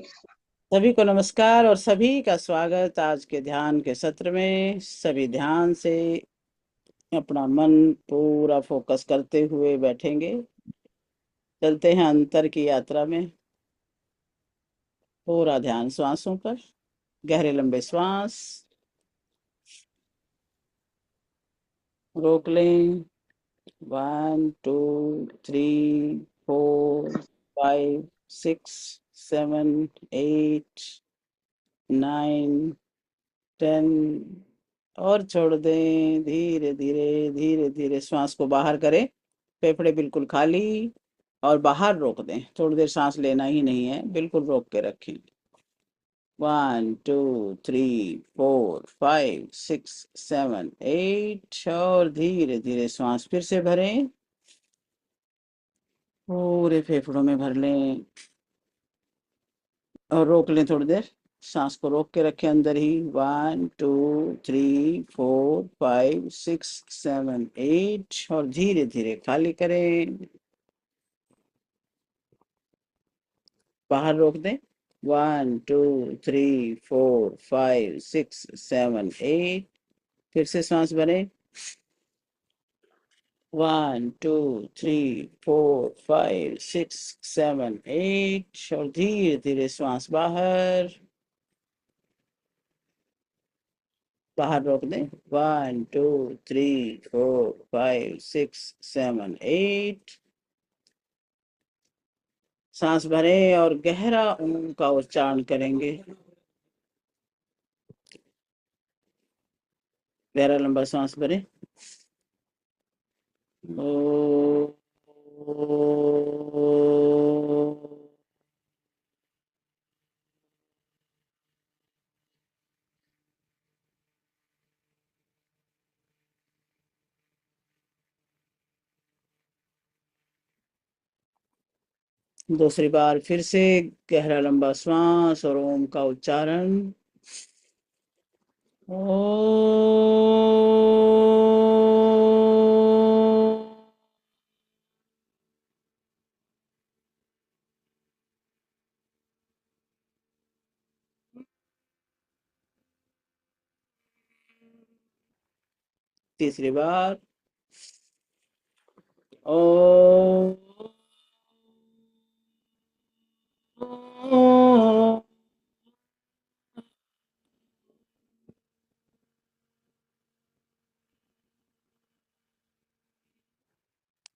सभी को नमस्कार और सभी का स्वागत आज के ध्यान के सत्र में। सभी ध्यान से अपना मन पूरा फोकस करते हुए बैठेंगे। चलते हैं अंतर की यात्रा में। पूरा ध्यान श्वासों पर। गहरे लंबे श्वास रोक लें। 1 2 3 4 5 6 7 8 9 10 और छोड़ दें। धीरे धीरे धीरे धीरे श्वास को बाहर करें। फेफड़े बिल्कुल खाली और बाहर रोक दें। थोड़ी देर सांस लेना ही नहीं है, बिल्कुल रोक के रखें। 1 2 3 4 5 6 7 8 और धीरे धीरे श्वास फिर से भरें। पूरे फेफड़ों में भर लें और रोक लें थोड़ी देर। सांस को रोक के रखें अंदर ही। 1 2 3 4 5 6 7 8 और धीरे धीरे खाली करें। बाहर रोक दें। 1 2 3 4 5 6 7 8 फिर से सांस भरें। 1 2 3 4 5 6 7 8 और धीरे धीरे श्वास बाहर। बाहर रोक दें। 1 2 3 4 5 6 7 8 सांस भरें और गहरा ओम का उच्चारण करेंगे। गहरा लंबा सांस भरें। ओ दूसरी बार फिर से गहरा लंबा श्वास और ओम का उच्चारण। ओ तीसरी बार। ओ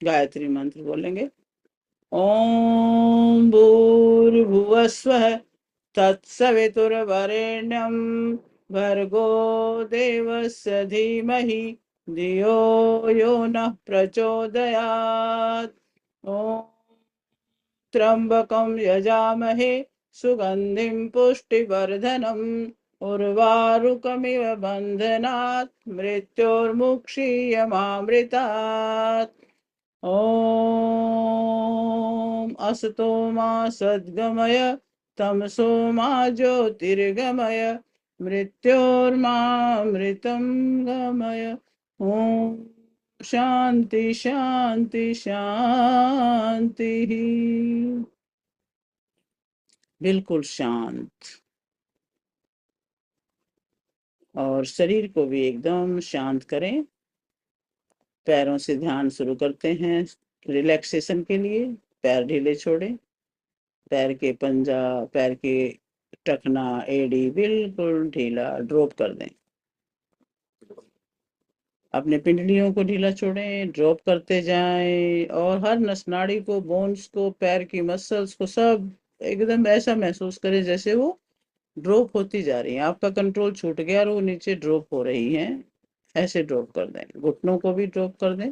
गायत्री मंत्र बोलेंगे। ओम भूर्भुवस्वः तत्सवितुर्वरेण्यं भर्गो देवस्य धीमहि धियो यो नः प्रचोदयात्। ॐ त्र्यंबकं यजामहे सुगंधिं पुष्टिवर्धनम् उर्वारुकमिव बन्धनात् मृत्योर्मुक्षीयमामृतात्। ॐ असतो मा सद्गमय तमसो मा ज्योतिर्गमय मृत्योर्मामृतं गमय। ॐ शांति शांति शांति। बिल्कुल शांत। और शरीर को भी एकदम शांत करें। पैरों से ध्यान शुरू करते हैं रिलैक्सेशन के लिए। पैर ढीले छोड़ें। पैर के पंजा, पैर के टखना, एड़ी बिल्कुल ढीला ड्रॉप कर दें। अपने पिंडलियों को ढीला छोड़ें, ड्रॉप करते जाएं और हर नस नाड़ी को, बोन्स को, पैर की मसल्स को सब एकदम ऐसा महसूस करें जैसे वो ड्रॉप होती जा रही है। आपका कंट्रोल छूट गया और वो नीचे ड्रॉप हो रही हैं। ऐसे ड्रॉप कर दें। घुटनों को भी ड्रॉप कर दें।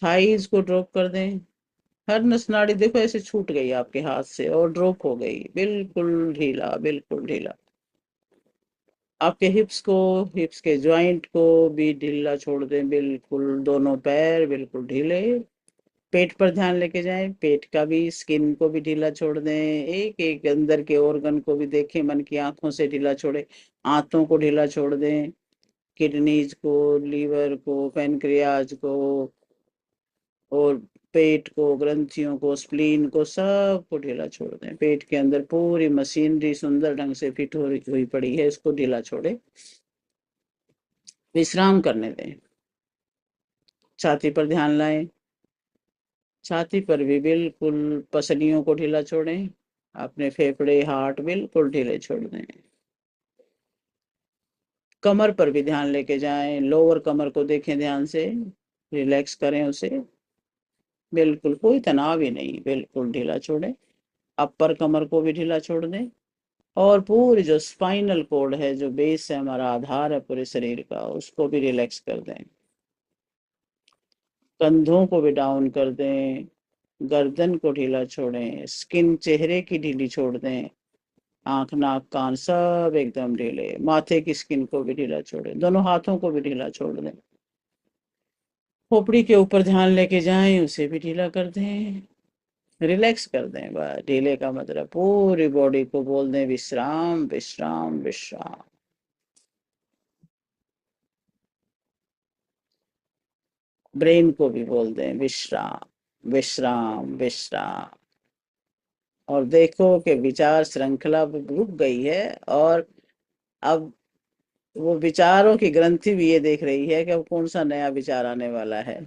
थाइज को ड्रॉप कर दें। हर नस नाड़ी देखो ऐसे छूट गई आपके हाथ से और ड्रॉप हो गई। बिल्कुल ढीला, बिल्कुल ढीला। आपके हिप्स के जॉइंट को भी ढीला छोड़ दें। बिल्कुल दोनों पैर बिल्कुल ढीले। पेट पर ध्यान लेके जाएं। पेट का भी, स्किन को भी ढीला छोड़ दें। एक एक अंदर के ऑर्गन को भी देखें। मन की आंखों से ढीला छोड़े। आंतों को ढीला छोड़ दें। किडनीज को, लीवर को, पैनक्रियाज को और पेट को, ग्रंथियों को, स्प्लीन को, सब को ढीला छोड़ दें। पेट के अंदर पूरी मशीनरी सुंदर ढंग से फिट हो हुई पड़ी है, इसको ढीला छोड़े, विश्राम करने दें। छाती पर ध्यान लाएं, छाती पर भी बिल्कुल पसलियों को ढीला छोड़ें, अपने फेफड़े, हार्ट बिल्कुल ढीले छोड़ दें। कमर पर भी ध्यान लेके जाएं, लोअर कमर को देखें ध्यान से, रिलैक्स करें उसे, बिल्कुल कोई तनाव ही नहीं, बिल्कुल ढीला छोड़ें। अपर कमर को भी ढीला छोड़ दें, और पूरी जो स्पाइनल कोड है, जो बेस है, हमारा आधार है पूरे शरीर का, उसको भी रिलैक्स कर दें। कंधों को भी डाउन कर दें, गर्दन को ढीला छोड़ें, स्किन चेहरे की ढीली छोड़ दें, आंख, नाक, कान सब एकदम ढीले, माथे की स्किन को भी ढीला छोड़ें, दोनों हाथों को भी ढीला छोड़ दें। खोपड़ी के ऊपर ध्यान लेके जाएं, उसे भी ढीला कर दें, रिलैक्स कर दें। बस ढीले का मतलब पूरी बॉडी को बोल दें विश्राम, विश्राम, विश्राम। ब्रेन को भी बोल दें विश्राम, विश्राम, विश्राम। और देखो कि विचार श्रृंखला अब रुक गई है, और अब वो विचारों की ग्रंथि भी ये देख रही है कि अब कौन सा नया विचार आने वाला है।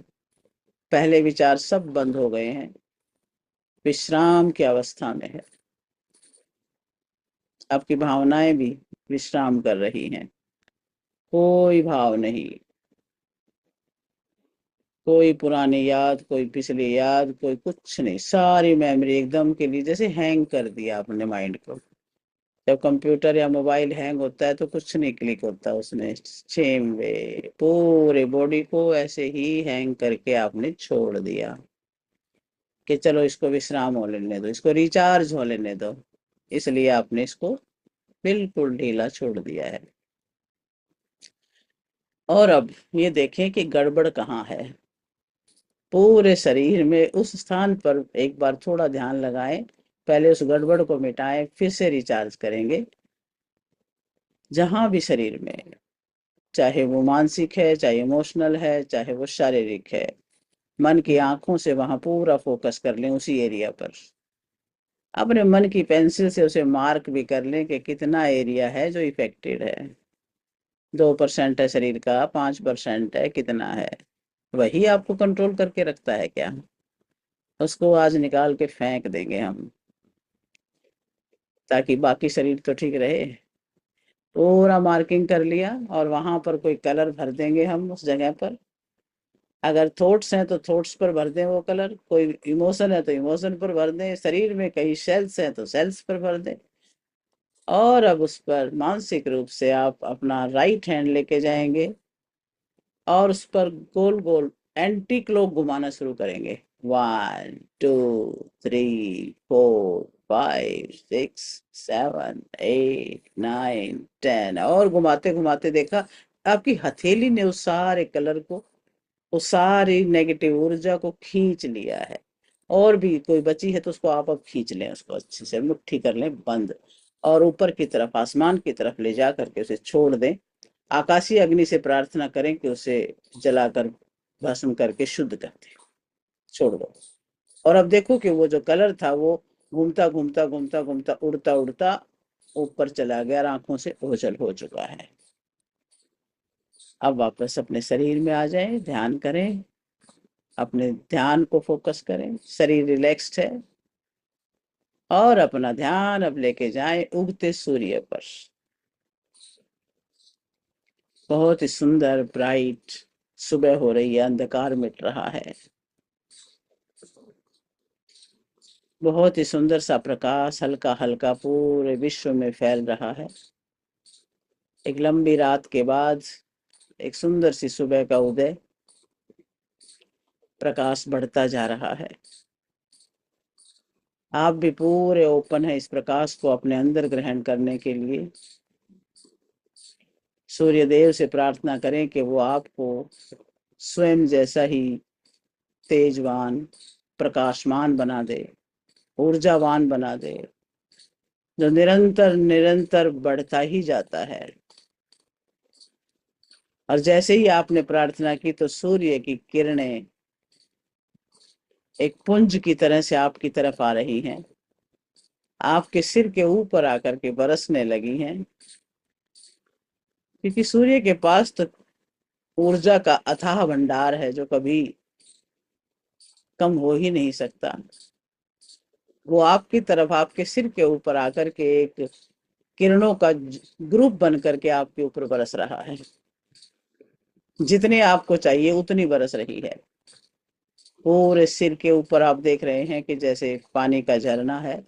पहले विचार सब बंद हो गए हैं, विश्राम की अवस्था में है। आपकी भावनाएं भी विश्राम कर रही हैं, कोई भाव नहीं, कोई पुरानी याद, कोई पिछली याद, कोई कुछ नहीं, सारी मेमोरी एकदम के लिए जैसे हैंग कर दिया अपने माइंड को। जब कंप्यूटर या मोबाइल हैंग होता है तो कुछ नहीं क्लिक होता उसमें, सेम वे पूरे बॉडी को ऐसे ही हैंग करके आपने छोड़ दिया कि चलो इसको विश्राम हो लेने दो, इसको रिचार्ज हो लेने दो, इसलिए आपने इसको बिल्कुल ढीला छोड़ दिया है। और अब ये देखें कि गड़बड़ कहाँ है। पूरे शरीर में उस स्थान पर एक बार थोड़ा ध्यान लगाएं, पहले उस गड़बड़ को मिटाएं, फिर से रिचार्ज करेंगे। जहां भी शरीर में, चाहे वो मानसिक है, चाहे इमोशनल है, चाहे वो शारीरिक है, मन की आंखों से वहां पूरा फोकस कर लें उसी एरिया पर। अपने मन की पेंसिल से उसे मार्क भी कर लें कि कितना एरिया है जो इफेक्टेड है। 2% है शरीर का, 5% है, कितना है, वही आपको कंट्रोल करके रखता है क्या? उसको आज निकाल के फेंक देंगे हम, ताकि बाकी शरीर तो ठीक रहे। पूरा मार्किंग कर लिया, और वहां पर कोई कलर भर देंगे हम उस जगह पर। अगर थॉट्स हैं तो थॉट्स पर भर दें वो कलर, कोई इमोशन है तो इमोशन पर भर दें, शरीर में कई सेल्स हैं तो सेल्स पर भर दें। और अब उस पर मानसिक रूप से आप अपना राइट हैंड लेके जाएंगे, और उस पर गोल गोल एंटी क्लॉक घुमाना शुरू करेंगे। 1 2 3 4 5 6 7 8 9 10, और घुमाते घुमाते देखा आपकी हथेली ने उस सारे कलर को, उस सारी नेगेटिव ऊर्जा को खींच लिया है। और भी कोई बची है तो उसको आप अब खींच लें, उसको अच्छे से मुट्ठी कर लें बंद, और ऊपर की तरफ, आसमान की तरफ ले जा करके उसे छोड़ दें। आकाशीय अग्नि से प्रार्थना करें कि उसे जलाकर भस्म करके शुद्ध कर दे, छोड़ दो। और अब देखो कि वो जो कलर था वो घूमता घूमता घूमता घूमता, उड़ता उड़ता ऊपर चला गया और आंखों से ओझल हो चुका है। अब वापस अपने शरीर में आ जाएं, ध्यान करें, अपने ध्यान को फोकस करें, शरीर रिलैक्स्ड है, और अपना ध्यान अब लेके जाएं उगते सूर्य पर। बहुत ही सुंदर ब्राइट सुबह हो रही है, अंधकार मिट रहा है, बहुत ही सुंदर सा प्रकाश हल्का हल्का पूरे विश्व में फैल रहा है। एक लंबी रात के बाद एक सुंदर सी सुबह का उदय, प्रकाश बढ़ता जा रहा है। आप भी पूरे ओपन है इस प्रकाश को अपने अंदर ग्रहण करने के लिए। सूर्य देव से प्रार्थना करें कि वो आपको स्वयं जैसा ही तेजवान, प्रकाशमान बना दे, ऊर्जावान बना दे, जो निरंतर निरंतर बढ़ता ही जाता है। और जैसे ही आपने प्रार्थना की तो सूर्य की किरणें एक पुंज की तरह से आपकी तरफ आ रही हैं, आपके सिर के ऊपर आकर के बरसने लगी हैं, क्योंकि सूर्य के पास तो ऊर्जा का अथाह भंडार है जो कभी कम हो ही नहीं सकता। वो आपकी तरफ आपके सिर के ऊपर आकर के एक किरणों का ग्रुप बन करके आपके ऊपर बरस रहा है। जितने आपको चाहिए उतनी बरस रही है। पूरे सिर के ऊपर आप देख रहे हैं कि जैसे पानी का झरना है,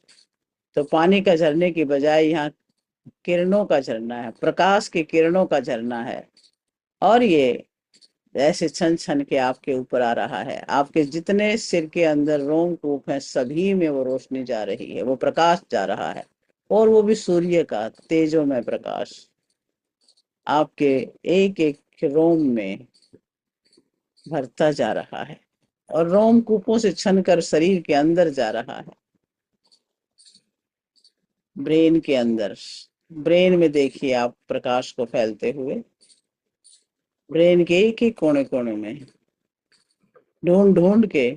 तो पानी का झरने की बजाय यहाँ किरणों का झरना है, प्रकाश की किरणों का झरना है। और ये ऐसे छन छन के आपके ऊपर आ रहा है। आपके जितने सिर के अंदर रोमकूप हैं सभी में वो रोशनी जा रही है, वो प्रकाश जा रहा है। और वो भी सूर्य का तेजोमय प्रकाश आपके एक एक रोम में भरता जा रहा है, और रोमकूपों से छनकर शरीर के अंदर जा रहा है। ब्रेन के अंदर, ब्रेन में देखिए आप प्रकाश को फैलते हुए, ब्रेन के एक एक कोने कोने में ढूंढ ढूंढ के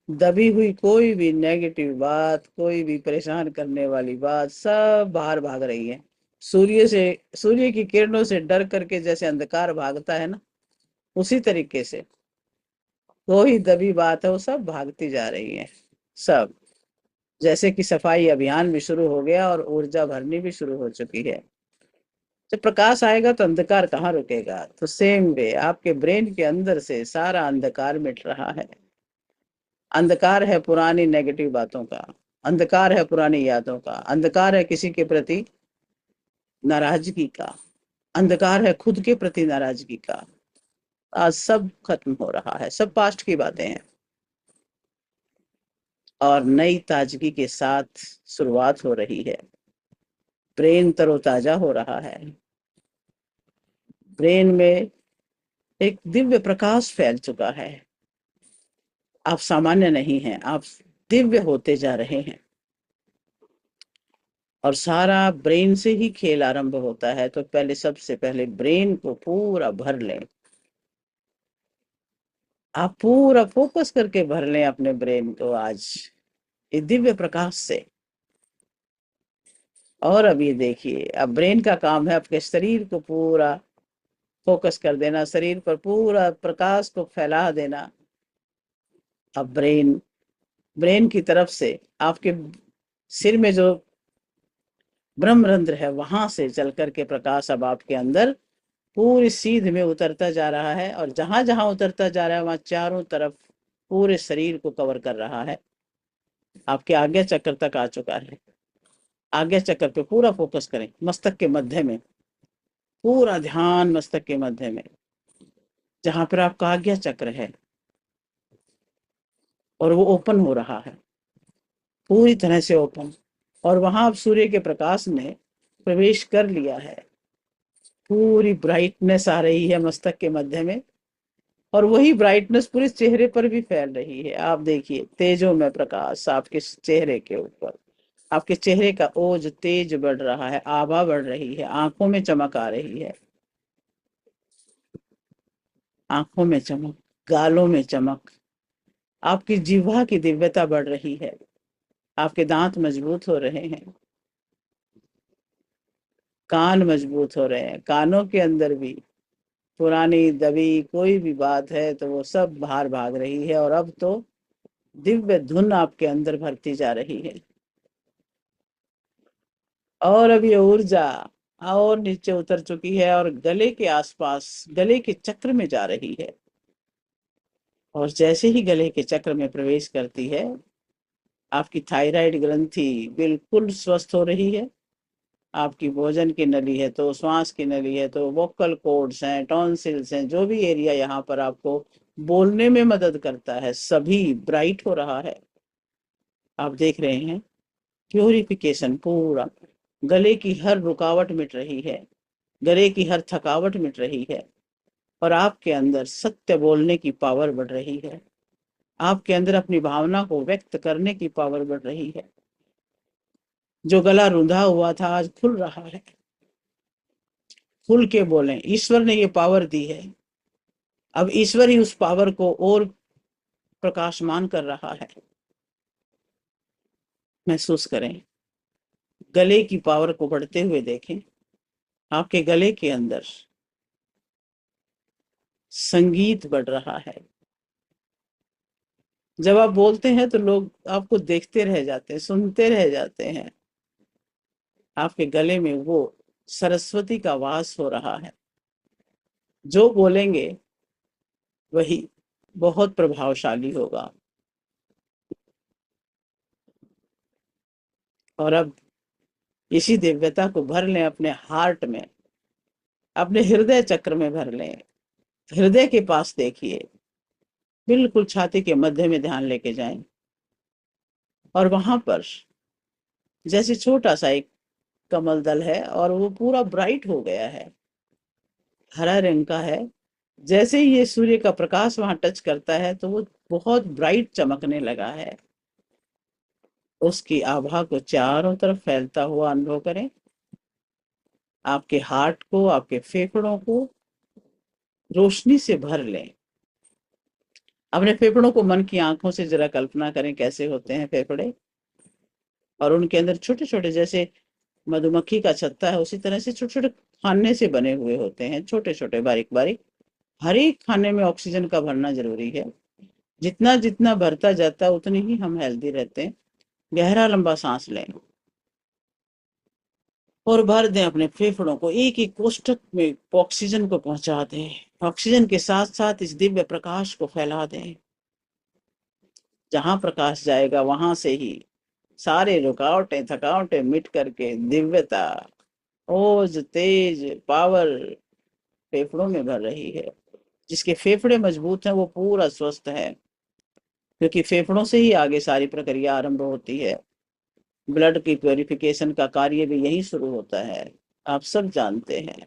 दबी हुई कोई भी नेगेटिव बात, कोई भी परेशान करने वाली बात सब बाहर भाग रही है। सूर्य से, सूर्य की किरणों से डर करके जैसे अंधकार भागता है ना, उसी तरीके से कोई दबी बात है वो सब भागती जा रही है। सब जैसे कि सफाई अभियान भी शुरू हो गया और ऊर्जा भरनी भी शुरू हो चुकी है। जब प्रकाश आएगा तो अंधकार कहाँ रुकेगा। तो सेम वे आपके ब्रेन के अंदर से सारा अंधकार मिट रहा है। अंधकार है पुरानी नेगेटिव बातों का, अंधकार है पुरानी यादों का, अंधकार है किसी के प्रति नाराजगी का, अंधकार है खुद के प्रति नाराजगी का। आज सब खत्म हो रहा है, सब पास्ट की बातें हैं, और नई ताजगी के साथ शुरुआत हो रही है। ब्रेन तरोताजा हो रहा है। ब्रेन में एक दिव्य प्रकाश फैल चुका है। आप सामान्य नहीं हैं, आप दिव्य होते जा रहे हैं। और सारा ब्रेन से ही खेल आरंभ होता है। तो पहले, सबसे पहले ब्रेन को पूरा भर लें। आप पूरा फोकस करके भर लें अपने ब्रेन को आज इस दिव्य प्रकाश से। और अब ये देखिए, अब ब्रेन का काम है आपके शरीर को पूरा फोकस कर देना, शरीर पर पूरा प्रकाश को फैला देना। अब ब्रेन, ब्रेन की तरफ से आपके सिर में जो ब्रह्मरंध्र है वहां से चल करके प्रकाश अब आपके अंदर पूरी सीध में उतरता जा रहा है, और जहां जहां उतरता जा रहा है वहां चारों तरफ पूरे शरीर को कवर कर रहा है। आपके आज्ञा चक्र तक आ चुका है। आज्ञा चक्र पे पूरा फोकस करें, मस्तक के मध्य में पूरा ध्यान, मस्तक के मध्य में जहां पर आपका आज्ञा चक्र है, और वो ओपन हो रहा है, पूरी तरह से ओपन। और वहां अब सूर्य के प्रकाश ने प्रवेश कर लिया है। पूरी ब्राइटनेस आ रही है मस्तक के मध्य में, और वही ब्राइटनेस पूरे चेहरे पर भी फैल रही है। आप देखिए तेजों में प्रकाश आपके चेहरे के ऊपर, आपके चेहरे का ओज तेज बढ़ रहा है, आभा बढ़ रही है, आंखों में चमक आ रही है, आंखों में चमक, गालों में चमक, आपकी जिह्वा की दिव्यता बढ़ रही है, आपके दांत मजबूत हो रहे हैं, कान मजबूत हो रहे हैं, कानों के अंदर भी पुरानी दबी कोई भी बात है तो वो सब बाहर भाग रही है। और अब तो दिव्य धुन आपके अंदर भरती जा रही है। और अब ये ऊर्जा और नीचे उतर चुकी है और गले के आसपास, गले के चक्र में जा रही है। और जैसे ही गले के चक्र में प्रवेश करती है, आपकी थायराइड ग्रंथि बिल्कुल स्वस्थ हो रही है। आपकी भोजन की नली है तो, श्वास की नली है तो, वोकल कॉर्ड्स हैं, टॉन्सिल्स हैं, जो भी एरिया यहाँ पर आपको बोलने में मदद करता है सभी ब्राइट हो रहा है। आप देख रहे हैं प्यूरिफिकेशन पूरा, गले की हर रुकावट मिट रही है, गले की हर थकावट मिट रही है, और आपके अंदर सत्य बोलने की पावर बढ़ रही है। आपके अंदर अपनी भावना को व्यक्त करने की पावर बढ़ रही है। जो गला रुंधा हुआ था आज खुल रहा है। खुल के बोलें, ईश्वर ने ये पावर दी है। अब ईश्वर ही उस पावर को और प्रकाशमान कर रहा है। महसूस करें, गले की पावर को बढ़ते हुए देखें। आपके गले के अंदर संगीत बढ़ रहा है। जब आप बोलते हैं तो लोग आपको देखते रह जाते हैं, सुनते रह जाते हैं। आपके गले में वो सरस्वती का वास हो रहा है। जो बोलेंगे वही बहुत प्रभावशाली होगा। और अब इसी दिव्यता को भर लें अपने हार्ट में, अपने हृदय चक्र में भर लें। हृदय के पास देखिए, बिल्कुल छाती के मध्य में ध्यान लेके जाएं। और वहां पर जैसे छोटा सा एक कमल दल है और वो पूरा ब्राइट हो गया है, हरा रंग का है। जैसे ही ये सूर्य का प्रकाश वहां टच करता है तो वो बहुत ब्राइट चमकने लगा है। उसकी आभा को चारों तरफ फैलता हुआ अनुभव करें। आपके हार्ट को, आपके फेफड़ों को रोशनी से भर लें। अपने फेफड़ों को मन की आंखों से जरा कल्पना करें कैसे होते हैं फेफड़े। और उनके अंदर छोटे छोटे, जैसे मधुमक्खी का छत्ता है उसी तरह से छोटे छोटे खाने से बने हुए होते हैं, छोटे छोटे बारीक बारीक। हर एक खाने में ऑक्सीजन का भरना जरूरी है। जितना जितना भरता जाता है उतनी ही हम हेल्दी रहते हैं। गहरा लंबा सांस लें और भर दें अपने फेफड़ों को। एक एक कोष्ठक में ऑक्सीजन को पहुंचा दें। ऑक्सीजन के साथ साथ इस दिव्य प्रकाश को फैला दें। जहां प्रकाश जाएगा वहां से ही सारे रुकावटें थकावटें मिट करके दिव्यता, ओज, तेज, पावर फेफड़ों में भर रही है। जिसके फेफड़े मजबूत हैं वो पूरा स्वस्थ है, क्योंकि फेफड़ों से ही आगे सारी प्रक्रिया आरंभ होती है। ब्लड की प्योरिफिकेशन का कार्य भी यही शुरू होता है। आप सब जानते हैं।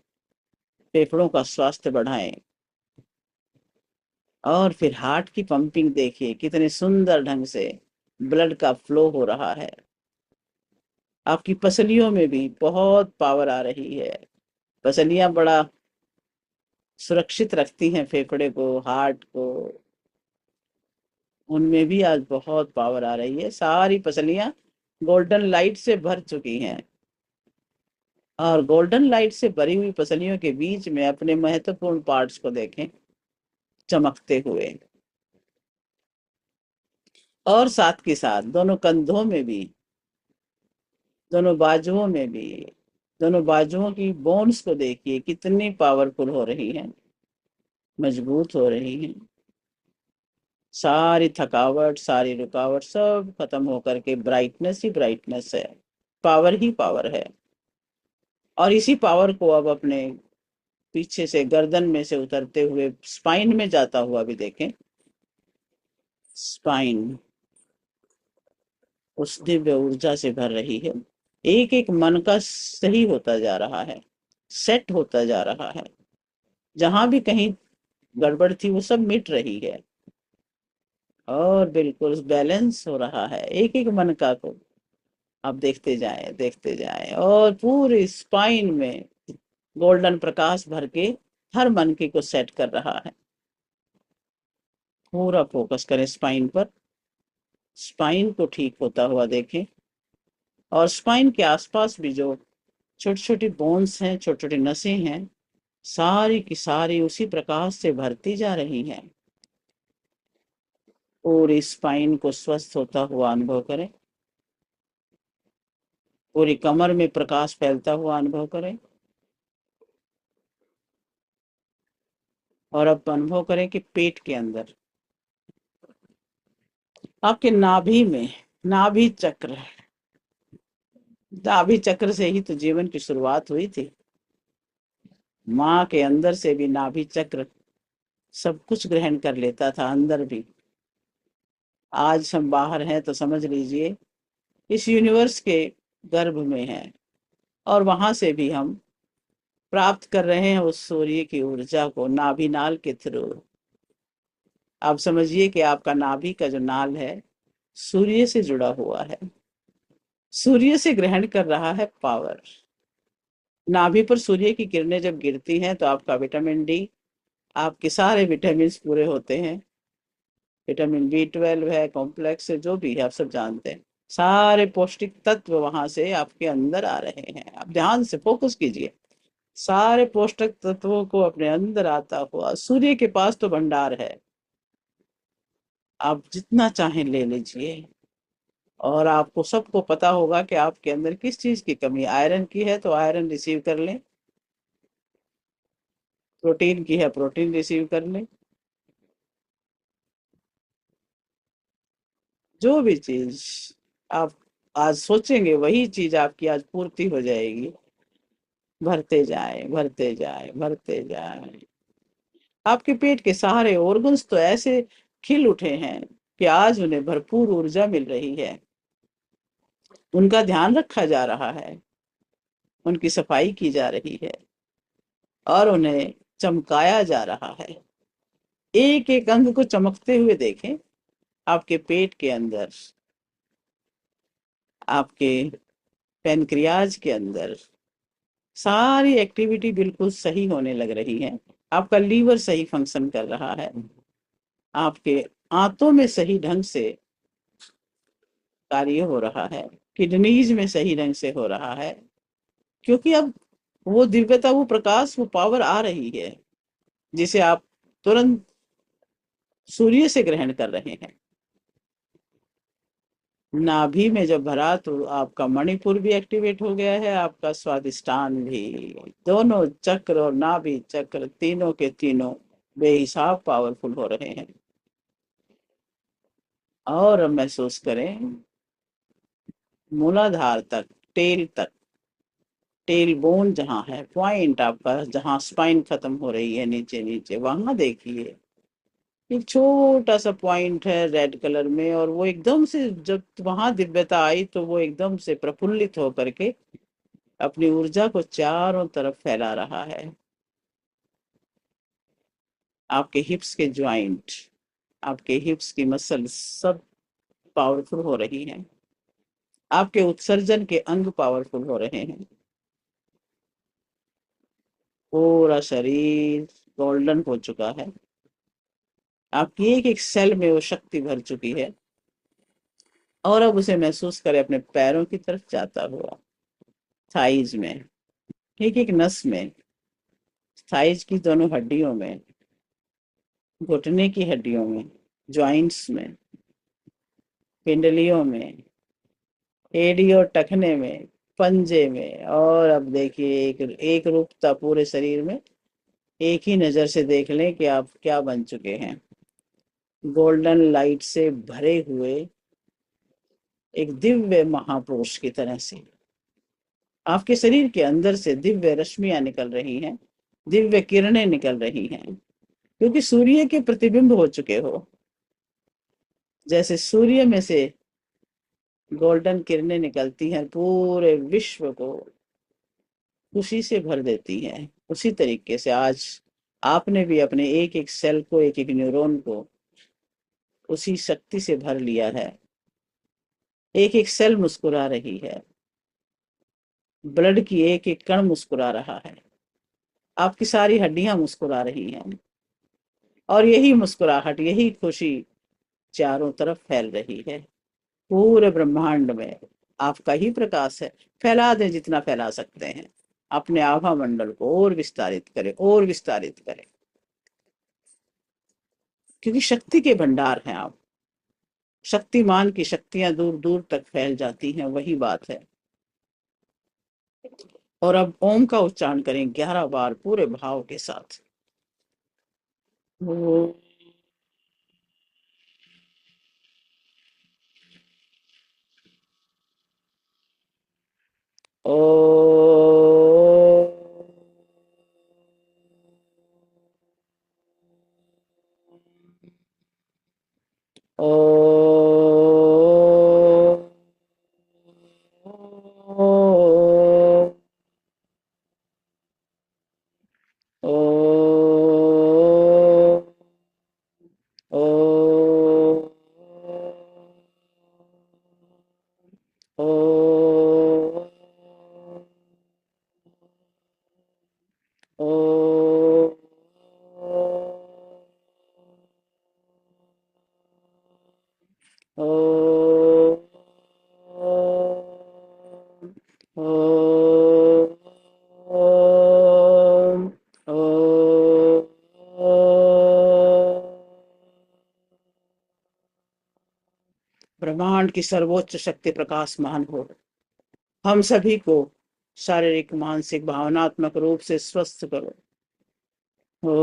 फेफड़ों का स्वास्थ्य बढ़ाएं। और फिर हार्ट की पंपिंग देखिए, कितने सुंदर ढंग से ब्लड का फ्लो हो रहा है। आपकी पसलियों में भी बहुत पावर आ रही है। पसलियां बड़ा सुरक्षित रखती हैं फेफड़े को, हार्ट को। उनमें भी आज बहुत पावर आ रही है। सारी पसलियां गोल्डन लाइट से भर चुकी हैं। और गोल्डन लाइट से भरी हुई पसलियों के बीच में अपने महत्वपूर्ण पार्ट्स को देखें चमकते हुए। और साथ के साथ दोनों कंधों में भी, दोनों बाजुओं में भी, दोनों बाजुओं की बोन्स को देखिए कितनी पावरफुल हो रही हैं, मजबूत हो रही हैं। सारी थकावट, सारी रुकावट सब खत्म होकर के ब्राइटनेस ही ब्राइटनेस है, पावर ही पावर है। और इसी पावर को अब अपने पीछे से गर्दन में से उतरते हुए स्पाइन में जाता हुआ भी देखें। स्पाइन उस दिव्य ऊर्जा से भर रही है। एक एक मन का सही होता जा रहा है, सेट होता जा रहा है। जहां भी कहीं गड़बड़ थी वो सब मिट रही है। और बिल्कुल बैलेंस हो रहा है एक एक मन का को। आप देखते जाएं, देखते जाएं और पूरी स्पाइन में गोल्डन प्रकाश भर के हर मन की को सेट कर रहा है। पूरा फोकस करें स्पाइन पर। स्पाइन को ठीक होता हुआ देखें। और स्पाइन के आसपास भी जो छोटी छोटी बोन्स हैं, छोटी छोटी नसें हैं, सारी की सारी उसी प्रकाश से भरती जा रही हैं। पूरी स्पाइन को स्वस्थ होता हुआ अनुभव करें। पूरी कमर में प्रकाश फैलता हुआ अनुभव करें। और अब अनुभव करें कि पेट के अंदर आपके नाभि में, नाभि चक्र, नाभि चक्र से ही तो जीवन की शुरुआत हुई थी। माँ के अंदर से भी नाभि चक्र सब कुछ ग्रहण कर लेता था, अंदर भी। आज हम बाहर हैं तो समझ लीजिए इस यूनिवर्स के गर्भ में हैं। और वहां से भी हम प्राप्त कर रहे हैं उस सूर्य की ऊर्जा को नाभि नाल के थ्रू। आप समझिए कि आपका नाभि का जो नाल है सूर्य से जुड़ा हुआ है, सूर्य से ग्रहण कर रहा है पावर। नाभि पर सूर्य की किरणें जब गिरती हैं तो आपका विटामिन डी, आपके सारे विटामिन पूरे होते हैं। विटामिन B12 है, कॉम्प्लेक्स है, जो भी है आप सब जानते हैं। सारे पौष्टिक तत्व वहां से आपके अंदर आ रहे हैं। आप ध्यान से फोकस कीजिए। सारे पौष्टिक तत्वों को अपने अंदर आता हुआ सूर्य के पास तो भंडार है। आप जितना चाहें ले लीजिए। और आपको सबको पता होगा कि आपके अंदर किस चीज की कमी है। आयरन की है तो आयरन रिसीव कर लें, प्रोटीन की है प्रोटीन रिसीव कर लें। जो भी चीज आप आज सोचेंगे वही चीज आपकी आज पूर्ति हो जाएगी। भरते जाए भरते जाए भरते जाए। आपके पेट के सारे ऑर्गन्स तो ऐसे खिल उठे हैं कि आज उन्हें भरपूर ऊर्जा मिल रही है। उनका ध्यान रखा जा रहा है, उनकी सफाई की जा रही है और उन्हें चमकाया जा रहा है। एक एक अंग को चमकते हुए देखें। आपके पेट के अंदर, आपके पेनक्रियाज के अंदर सारी एक्टिविटी बिल्कुल सही होने लग रही है। आपका लीवर सही फंक्शन कर रहा है। आपके आंतों में सही ढंग से कार्य हो रहा है। किडनीज में सही ढंग से हो रहा है। क्योंकि अब वो दिव्यता, वो प्रकाश, वो पावर आ रही है जिसे आप तुरंत सूर्य से ग्रहण कर रहे हैं। नाभि में जब भरा तो आपका मणिपुर भी एक्टिवेट हो गया है, आपका स्वादिष्टान भी। दोनों चक्र और नाभि चक्र तीनों के तीनों बेहिसाब पावरफुल हो रहे हैं। और अब महसूस करें मूलाधार तक, टेल तक। टेल बोन जहाँ है, पॉइंट आपका जहाँ स्पाइन खत्म हो रही है, नीचे नीचे वहां देखिए। एक छोटा सा पॉइंट है रेड कलर में, और वो एकदम से जब वहां दिव्यता आई तो वो एकदम से प्रफुल्लित होकर के अपनी ऊर्जा को चारों तरफ फैला रहा है। आपके हिप्स के ज्वाइंट, आपके हिप्स की मसल्स सब पावरफुल हो रही हैं। आपके उत्सर्जन के अंग पावरफुल हो रहे हैं। पूरा शरीर गोल्डन हो चुका है। आपकी एक एक सेल में वो शक्ति भर चुकी है। और अब उसे महसूस करें अपने पैरों की तरफ जाता हुआ। थाइज में, एक एक नस में, थाइज की दोनों हड्डियों में, घुटने की हड्डियों में, ज्वाइंट्स में, पिंडलियों में, एड़ी और टखने में, पंजे में। और अब देखिए एक एक रूपता पूरे शरीर में। एक ही नजर से देख लें कि आप क्या बन चुके हैं। गोल्डन लाइट से भरे हुए एक दिव्य महापुरुष की तरह से आपके शरीर के अंदर से दिव्य रश्मियां निकल रही हैं, दिव्य किरणें निकल रही हैं। क्योंकि सूर्य के प्रतिबिंब हो चुके हो। जैसे सूर्य में से गोल्डन किरणें निकलती हैं, पूरे विश्व को खुशी से भर देती हैं। उसी तरीके से आज आपने भी अपने एक एक सेल को, एक एक न्यूरॉन को उसी शक्ति से भर लिया है। एक एक सेल मुस्कुरा रही है। ब्लड की एक एक कण मुस्कुरा रहा है। आपकी सारी हड्डियां मुस्कुरा रही हैं। और यही मुस्कुराहट, यही खुशी चारों तरफ फैल रही है। पूरे ब्रह्मांड में आपका ही प्रकाश है। फैला दें जितना फैला सकते हैं। अपने आभा मंडल को और विस्तारित करें, और विस्तारित करें। क्योंकि शक्ति के भंडार हैं आप। शक्तिमान की शक्तियां दूर दूर तक फैल जाती हैं, वही बात है। और अब ओम का उच्चारण करें 11 बार पूरे भाव के साथ। ओ, ओ, ओ, ओ, ओ, ओ, ओ, ओम ओम ओम। ब्रह्मांड की सर्वोच्च शक्ति प्रकाशमान हो, हम सभी को शारीरिक मानसिक भावनात्मक रूप से स्वस्थ करो। ओम।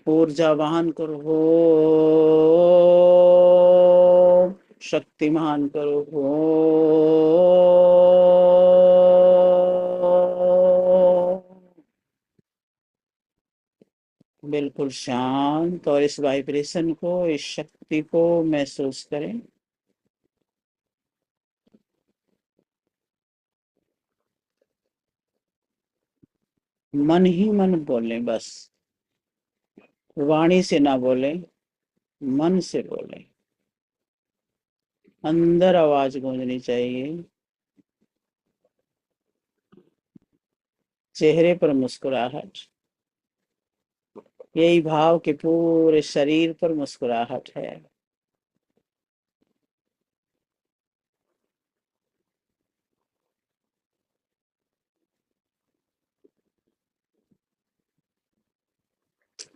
ऊर्जा वाहन करो। ओम। शक्तिमान करो। ओम। बिल्कुल शांत, और इस वाइब्रेशन को, इस शक्ति को महसूस करें। मन ही मन बोलें बस, वाणी से ना बोलें, मन से बोलें। अंदर आवाज गूंजनी चाहिए, चेहरे पर मुस्कुराहट, यही भाव के पूरे शरीर पर मुस्कुराहट है।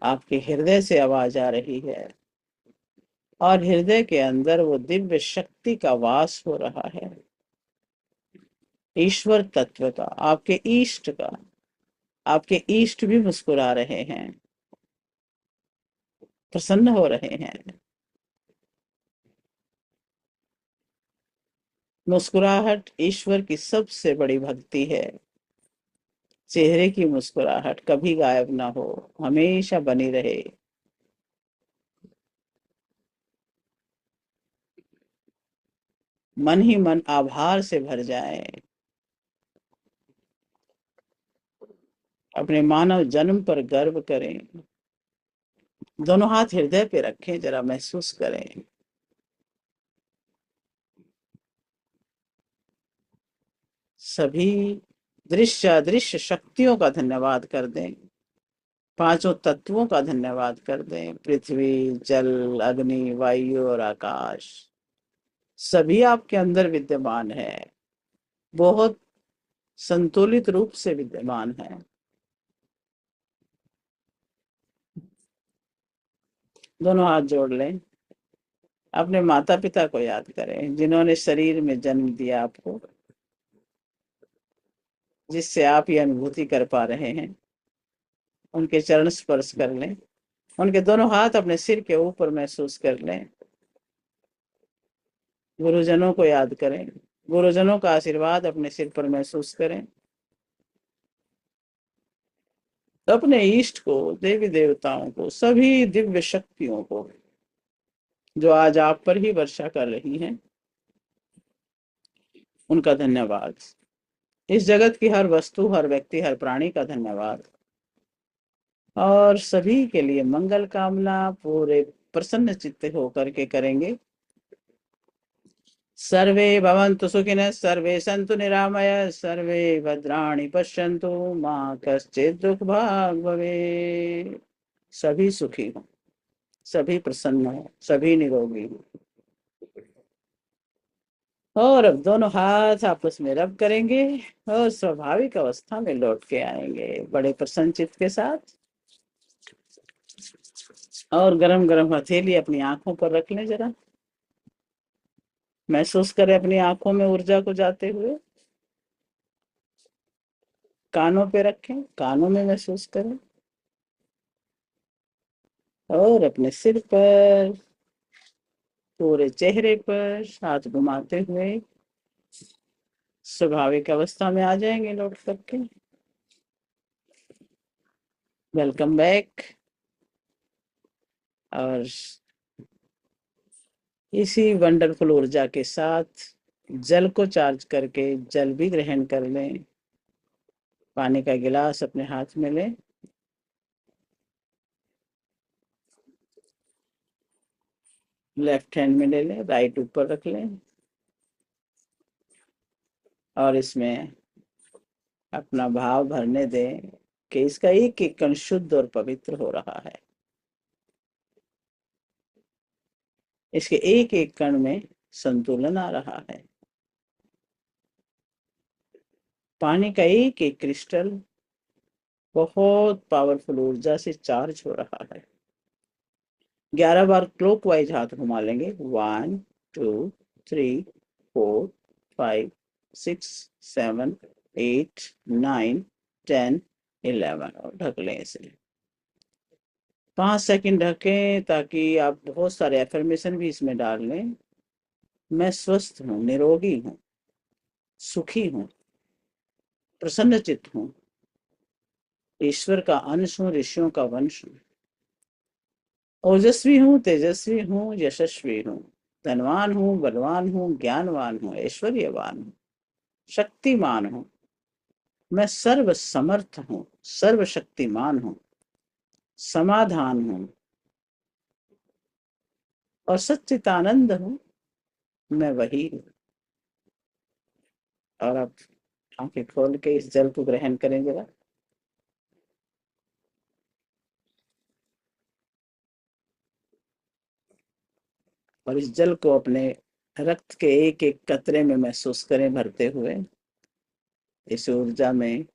आपके हृदय से आवाज आ रही है, और हृदय के अंदर वो दिव्य शक्ति का वास हो रहा है, ईश्वर तत्व का, आपके इष्ट का। आपके इष्ट भी मुस्कुरा रहे हैं, प्रसन्न हो रहे हैं। मुस्कुराहट ईश्वर की सबसे बड़ी भक्ति है। चेहरे की मुस्कुराहट कभी गायब ना हो, हमेशा बनी रहे। मन ही मन आभार से भर जाए, अपने मानव जन्म पर गर्व करें। दोनों हाथ हृदय पे रखें, जरा महसूस करें। सभी दृश्य अदृश्य शक्तियों का धन्यवाद कर दें, पांचों तत्वों का धन्यवाद कर दें। पृथ्वी, जल, अग्नि, वायु और आकाश, सभी आपके अंदर विद्यमान है, बहुत संतुलित रूप से विद्यमान है। दोनों हाथ जोड़ लें, अपने माता पिता को याद करें जिन्होंने शरीर में जन्म दिया आपको, जिससे आप ये अनुभूति कर पा रहे हैं। उनके चरण स्पर्श कर लें, उनके दोनों हाथ अपने सिर के ऊपर महसूस कर लें। गुरुजनों को याद करें, गुरुजनों का आशीर्वाद अपने सिर पर महसूस करें। अपने इष्ट को, देवी देवताओं को, सभी दिव्य शक्तियों को जो आज आप पर ही वर्षा कर रही हैं, उनका धन्यवाद। इस जगत की हर वस्तु, हर व्यक्ति, हर प्राणी का धन्यवाद। और सभी के लिए मंगल कामना पूरे प्रसन्न चित्त होकर के करेंगे। सर्वे भवन्तु सुखिनः, सर्वे सन्तु निरामयाः, सर्वे भद्राणि पश्यन्तु मा कश्चित् दुःखभाग् भवेत्। सभी सुखी हों, सभी प्रसन्न हों, सभी निरोगी हों। और अब दोनों हाथ आपस में रब करेंगे और स्वाभाविक अवस्था में लौट के आएंगे बड़े प्रसन्न चित्त के साथ। और गरम गरम हथेली अपनी आंखों पर रख लें, जरा महसूस करें अपनी आंखों में ऊर्जा को जाते हुए। कानों पे रखें, कानों में महसूस करें, और अपने सिर पर, पूरे चेहरे पर हाथ घुमाते हुए स्वाभाविक अवस्था में आ जाएंगे लौट करके। Welcome back. और इसी वंडरफुल ऊर्जा के साथ जल को चार्ज करके जल भी ग्रहण कर लें। पानी का गिलास अपने हाथ में लें, लेफ्ट हैंड में ले लें, राइट ऊपर रख लें, और इसमें अपना भाव भरने दें कि इसका एक एक कण शुद्ध और पवित्र हो रहा है। इसके एक एक कण में संतुलन आ रहा है। पानी का एक एक क्रिस्टल बहुत पावरफुल ऊर्जा से चार्ज हो रहा है। 11 बार क्लॉकवाइज हाथ घुमा लेंगे। 1 2 3 4 5 6 7 8 9 10 11 और ढक लें इसे। 5 सेकंड ढकें ताकि आप बहुत सारे एफर्मेशन भी इसमें डाल लें। मैं स्वस्थ हूँ, निरोगी हूँ, सुखी हूँ, प्रसन्नचित्त हूँ, ईश्वर का अंश हूँ, ऋषियों का वंश हूँ, ओजस्वी हूँ, तेजस्वी हूँ, यशस्वी हूँ, धनवान हूँ, बलवान हूँ, ज्ञानवान हूँ, ऐश्वर्यवान हूँ, शक्तिमान हूँ। मैं सर्व समर्थ हूँ, सर्वशक्तिमान हूँ, समाधान हूँ और सच्चिदानंद हूँ। मैं वही हूँ। और आप आंखें खोल के इस जल को ग्रहण करें जरा। और इस जल को अपने रक्त के एक एक कतरे में महसूस करें भरते हुए। इस ऊर्जा में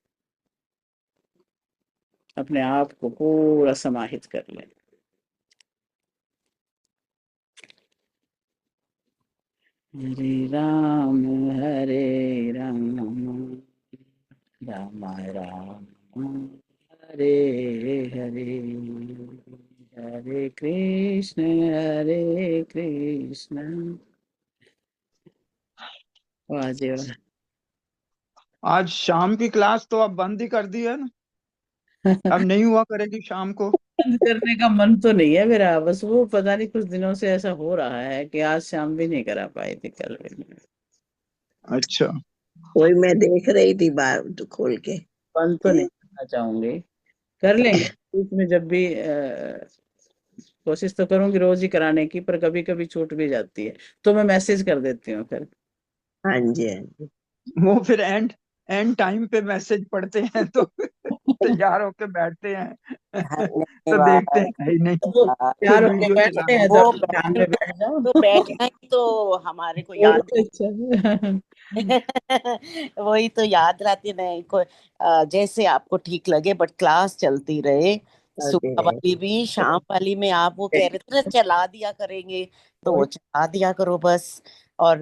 अपने आप को पूरा समाहित कर लें। हरे राम राम राम हरे हरे, हरे कृष्ण वाह जी वाह। आज शाम की क्लास तो अब बंद ही कर दी है ना, अब नहीं हुआ करेगी शाम को। बंद करने का मन तो नहीं है मेरा, बस वो पता नहीं कुछ दिनों से ऐसा हो रहा है कि आज शाम भी नहीं करा पाई थी, कल भी नहीं। अच्छा, वही मैं देख रही थी बाहर तो खोल के। बंद तो नहीं करना चाहूंगी, कर लेंगे बीच में जब भी कोशिश तो करूंगी रोज ही कराने की, पर कभी कभी छूट भी जाती है तो मैं मैसेज कर देती हूँ फिर। हाँ जी, हाँ जी। वो फिर एंड एंड टाइम पे मैसेज पढ़ते हैं तो तैयार होके बैठते हैं तो देखते धन्यवाद। हैं कहीं नहीं, तो फिर तैयार होके वीडियो चला बैठते हैं वो तो ध्यान में बैठ जाओ। तो बैठना ही तो हमारे को याद अच्छा वही तो याद रहती नहीं को जैसे आपको ठीक लगे, बट क्लास चलती रहे। चलते सुबह रहे। वाली भी शाम वाली में आप वो कह रहे थे ना चला दिया करेंगे, तो वो चला दिया करो बस। और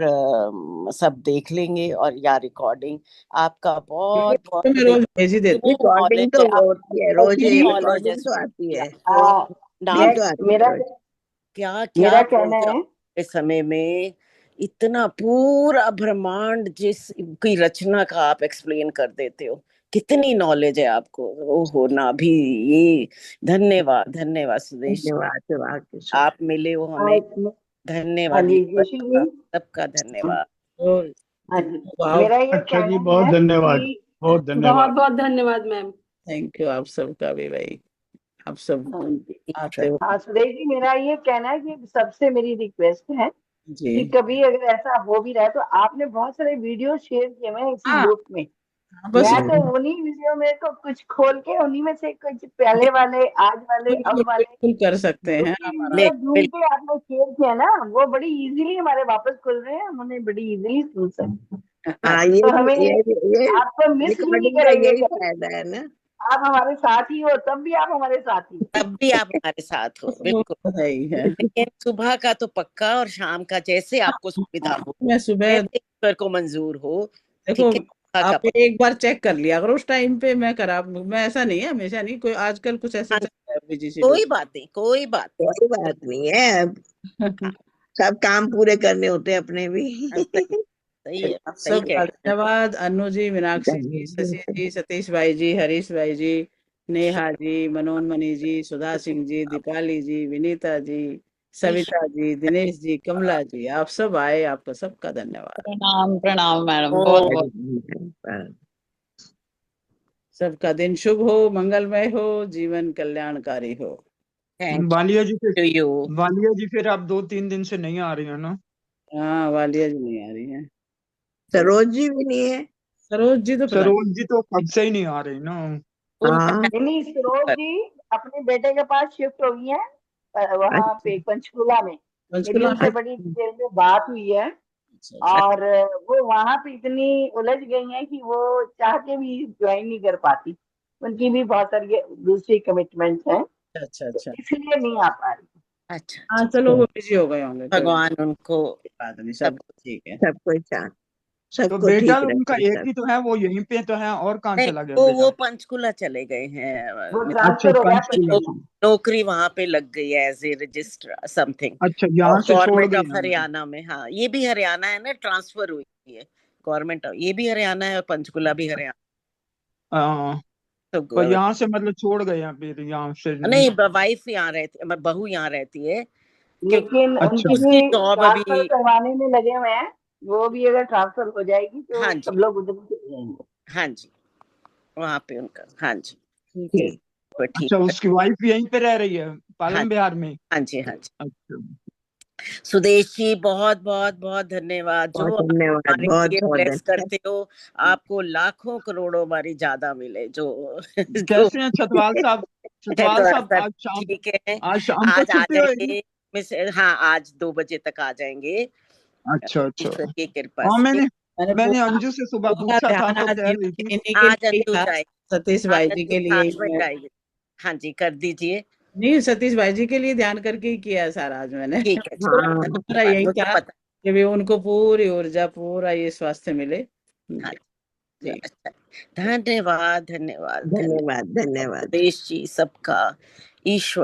सब देख लेंगे, और या रिकॉर्डिंग। आपका बहुत बहुत तो मैं रोज भेज ही देती इतनी रिकॉर्डिंग नॉलेज तो है वो आप, होती है रोज, इतनी नॉलेज है रिकॉर्डिंग तो आती है, नाम रिकॉर्डिंग तो आती है मेरा रोज। क्या क्या मेरा बोल कहना दिया है, इस समय में। इतना पूरा ब्रह्मांड जिसकी रचना का आप एक्सप्लेन कर देते हो, कितनी नॉलेज है आपको। ओ हो ना भी ये। धन्यवाद धन्यवाद सुदेश, धन्यवाद विभाग के आप मिले हो हमें। हाँ हाँ धन्यवाद जी ईश्वर यशु का, जी, सबका धन्यवाद। तो हाँ जी, जितना भाव। मेरा ये अच्छा जी, कहना बहुत है धन्यवाद, कि बहुत बहुत धन्यवाद। बहुत धन्यवाद मैम। थैंक यू आप सबका भी भाई, आप सब हाँ जी, आते हो हाँ सुरेश जी, मेरा ये कहना है कि सबसे मेरी रिक्वेस्ट है जी। कि कभी अगर ऐसा हो भी रहा है तो आपने बहुत सारे वीडियो शेयर किए हुए हैं इसी हाँ ग्रुप में। बस मैं तो उन्हीं वीडियो में को कुछ खोल के उन्हीं में से कुछ पहले वाले, आज वाले, बिल्कुल अब वाले बिल्कुल कर सकते जो हैं भी आप ले आराम। वीडियो ढूंढ बिल्कुल। के आपने शेयर किया ना, वो बड़ी इजीली हमारे वापस खुल रहे हैं, हम उन्हें बड़ी इजीली सुन सकते हैं। हाँ, तो हमें ये आपको मिस भी नहीं रिकॉर्डिंग का करेंगे यही कभी। फायदा है ना। आप हमारे साथ ही हो, तब भी आप हमारे साथ ही हो। तब भी आप हमारे साथ हो, वो बिल्कुल। तो है ही है। लेकिन सुबह का तो पक्का, और शाम का जैसे आपको सुविधा हो, मैं सुबह जैसे ईश्वर को मंजूर हो। देखो, ठीक है, सुबह का आप पक्का। एक बार चेक कर लिया अगर उस टाइम पे मैं करा, मैं ऐसा नहीं है हमेशा नहीं, कोई आजकल कुछ ऐसे हाँ, चल रहा है बिजी शेड्यूल। कोई बात नहीं, कोई बात कोई बात नहीं है, अब नहीं। सब काम पूरे करने होते हैं अपने भी। हाँ, सही सही है, आप सही कह सबका रहे हैं। धन्यवाद। अनु जी, मीनाक्षी जी, शशि जी, सतीश भाई जी, हरीश भाई जी, नेहा जी, मनोन्मणि जी, सुधा सिंह जी, दीपाली जी, विनीता जी, सविता जी, दिनेश जी, कमला जी, आप सब आए, आपका सबका धन्यवाद। प्रणाम प्रणाम मैडम, बहुत ओ, बहुत सबका दिन शुभ हो, मंगलमय हो, जीवन कल्याणकारी हो। थैंक वालिया जी फिर, टू यू। वालिया जी फिर आप 2-3 दिन से नहीं आ रही है ना। हाँ वालिया जी नहीं आ रही है। सरोज जी भी नहीं है। सरोज जी तो पता सरोज जी तो कब से ही नहीं आ रही ना। उनका हाँ, नहीं, सरोज टाइम जी अपने बेटे के पास शिफ्ट हो गई है, वहां अच्छा पे पंचकूला में। मेरी पंचकुला में। उनसे बड़ी डिटेल में बात हुई है। अच्छा। और वो वहां पे इतनी उलझ गई हैं कि वो चाह के भी ज्वाइन नहीं कर पाती, उनकी भी बहुत सारी दूसरी कमिटमेंट्स हैं, अच्छा तो अच्छा। इसलिए नहीं आ पा रही। अच्छा हाँ चलो वो बिजी हो गए होंगे, कोई भगवान उनको बात नहीं, सब ठीक है। सबको चाह तो सबको बेटा ठीक उनका रखे एक सब। ही तो है, वो यहीं पे तो है, और कहाँ नहीं, चला गया वो बेटा? पंचकुला चले गए हैं। वो अच्छा, ट्रांसफर हो गया पंचकुला पंचकुला। से। नौकरी वहां पे लग गई है एज ए रजिस्ट्रार समथिंग, अच्छा, यहाँ से छोड़ गवर्नमेंट गए ऑफ हैं। हरियाणा में। हाँ, ये भी हरियाणा है ना, ट्रांसफर हुई है गवर्नमेंट, ये भी हरियाणा है और पंचकुला भी हरियाणा। हाँ, तो पर यहाँ से मतलब छोड़ गए हैं फिर यहाँ से? नहीं, वाइफ यहाँ रहती, बहू यहाँ रहती है, क्योंकि लेकिन अच्छा उनकी उसकी भी जॉब ट्रांसफर अभी। करवाने में लगे हुए हैं, वो भी अगर ट्रांसफर हो जाएगी तो हाँ सब जी, लोग उधर ही चले जाएंगे। हाँ जी, वहां पे उनका। हाँ जी, ठीक है। ठीक। तो ठीक अच्छा, है। उसकी वाइफ यहीं पे रह रही है, हाँ पालम बिहार में? हाँ जी, हाँ जी। अच्छा, सुदेश जी, बहुत बहुत बहुत धन्यवाद, जो बहुत आप धन्यवाद, हमारे बहुत लिए बहुत ब्लेस धन्यवाद। करते हो। आपको लाखों करोड़ों बारी ज्यादा मिले, जो जो कैसे हैं छतवाल साहब? है। छतवाल तो साहब सर आज शाम, ठीक है, आज शाम को आज आ छुट्टी होगी? जाएंगे। हाँ, आज 2 बजे तक आ जाएंगे, अच्छा अच्छा। ईश्वर की कृपा हाँ, से। मैंने मैंने पूरा अंजू से सुबह पूरा पूछा था ध्यान तो आज कह रही थी। इन्हीं के आज लिए ही अंजू था, जाएगी, सतीश आज भाई जी अंजू के लिए ही 7 बजे जाएगी। हाँ जी, कर दीजिए। नहीं, सतीश भाई जी के लिए ध्यान करके ही किया है सारा आज मैंने। ठीक है, पूरा हाँ पूरा धन्यवाद, यही मुझे था पता। कि भी उनको पूरी ऊर्जा, पूरा ये स्वास्थ्य मिले। हाँ, ठीक। अच्छा, धन्यवाद धन्यवाद धन्यवाद। धन्यवाद धन्यवाद। सुदेश जी, सबका ईश्वर